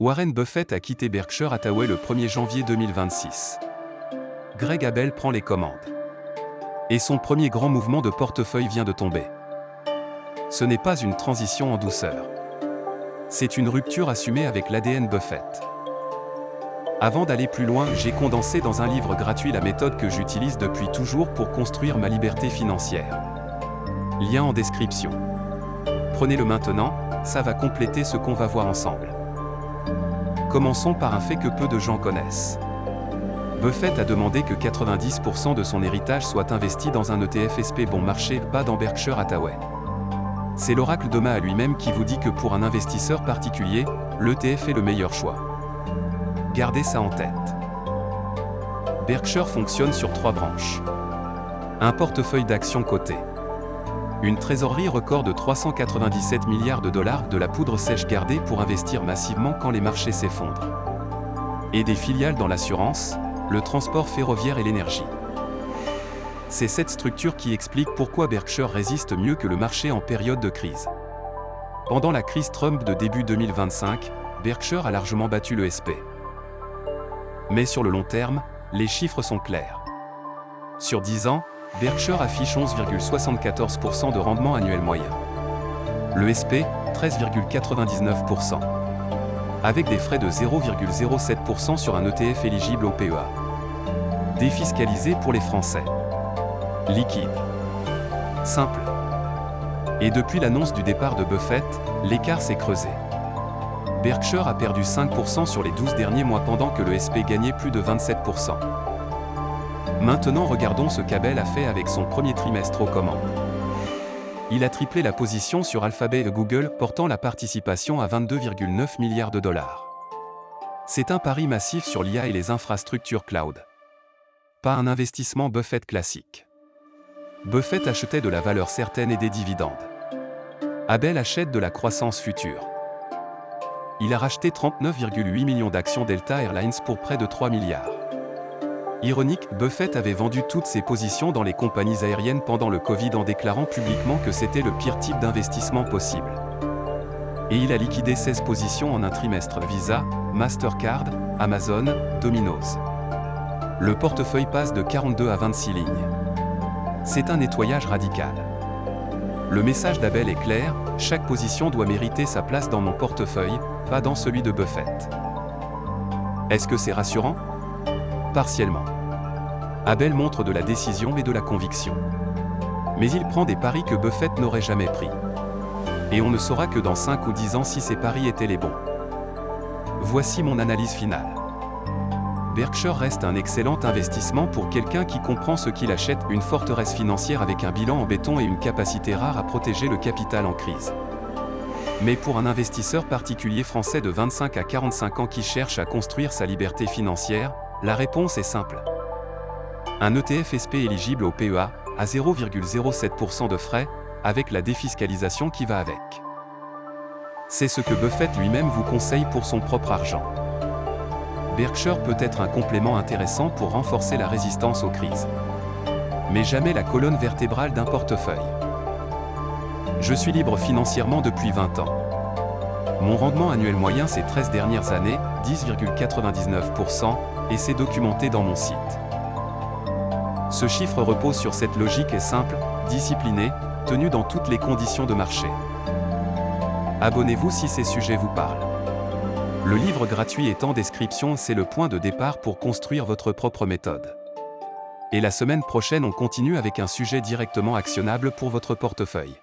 Warren Buffett a quitté Berkshire Hathaway le 1er janvier 2026. Greg Abel prend les commandes. Et son premier grand mouvement de portefeuille vient de tomber. Ce n'est pas une transition en douceur. C'est une rupture assumée avec l'ADN Buffett. Avant d'aller plus loin, j'ai condensé dans un livre gratuit la méthode que j'utilise depuis toujours pour construire ma liberté financière. Lien en description. Prenez-le maintenant, ça va compléter ce qu'on va voir ensemble. Commençons par un fait que peu de gens connaissent. Buffett a demandé que 90% de son héritage soit investi dans un ETF SP bon marché, pas dans Berkshire Hathaway. C'est l'oracle d'Omaha lui-même qui vous dit que pour un investisseur particulier, l'ETF est le meilleur choix. Gardez ça en tête. Berkshire fonctionne sur 3 branches. Un portefeuille d'actions cotées. Une trésorerie record de 397 milliards de dollars, de la poudre sèche gardée pour investir massivement quand les marchés s'effondrent. Et des filiales dans l'assurance, le transport ferroviaire et l'énergie. C'est cette structure qui explique pourquoi Berkshire résiste mieux que le marché en période de crise. Pendant la crise Trump de début 2025, Berkshire a largement battu le SP. Mais sur le long terme, les chiffres sont clairs. Sur 10 ans, Berkshire affiche 11,74% de rendement annuel moyen. Le SP, 13,99%. Avec des frais de 0,07% sur un ETF éligible au PEA. Défiscalisé pour les Français. Liquide. Simple. Et depuis l'annonce du départ de Buffett, l'écart s'est creusé. Berkshire a perdu 5% sur les 12 derniers mois pendant que le SP gagnait plus de 27%. Maintenant regardons ce qu'Abel a fait avec son premier trimestre aux commandes. Il a triplé la position sur Alphabet et Google, portant la participation à 22,9 milliards de dollars. C'est un pari massif sur l'IA et les infrastructures cloud. Pas un investissement Buffett classique. Buffett achetait de la valeur certaine et des dividendes. Abel achète de la croissance future. Il a racheté 39,8 millions d'actions Delta Airlines pour près de 3 milliards. Ironique, Buffett avait vendu toutes ses positions dans les compagnies aériennes pendant le Covid en déclarant publiquement que c'était le pire type d'investissement possible. Et il a liquidé 16 positions en un trimestre: Visa, Mastercard, Amazon, Domino's. Le portefeuille passe de 42 à 26 lignes. C'est un nettoyage radical. Le message d'Abel est clair, chaque position doit mériter sa place dans mon portefeuille, pas dans celui de Buffett. Est-ce que c'est rassurant? Partiellement. Abel montre de la décision et de la conviction. Mais il prend des paris que Buffett n'aurait jamais pris. Et on ne saura que dans 5 ou 10 ans si ces paris étaient les bons. Voici mon analyse finale. Berkshire reste un excellent investissement pour quelqu'un qui comprend ce qu'il achète, une forteresse financière avec un bilan en béton et une capacité rare à protéger le capital en crise. Mais pour un investisseur particulier français de 25 à 45 ans qui cherche à construire sa liberté financière, la réponse est simple. Un ETF SP éligible au PEA, à 0,07% de frais, avec la défiscalisation qui va avec. C'est ce que Buffett lui-même vous conseille pour son propre argent. Berkshire peut être un complément intéressant pour renforcer la résistance aux crises. Mais jamais la colonne vertébrale d'un portefeuille. Je suis libre financièrement depuis 20 ans. Mon rendement annuel moyen ces 13 dernières années, 10,99%, et c'est documenté dans mon site. Ce chiffre repose sur cette logique est simple, disciplinée, tenue dans toutes les conditions de marché. Abonnez-vous si ces sujets vous parlent. Le livre gratuit est en description, c'est le point de départ pour construire votre propre méthode. Et la semaine prochaine, on continue avec un sujet directement actionnable pour votre portefeuille.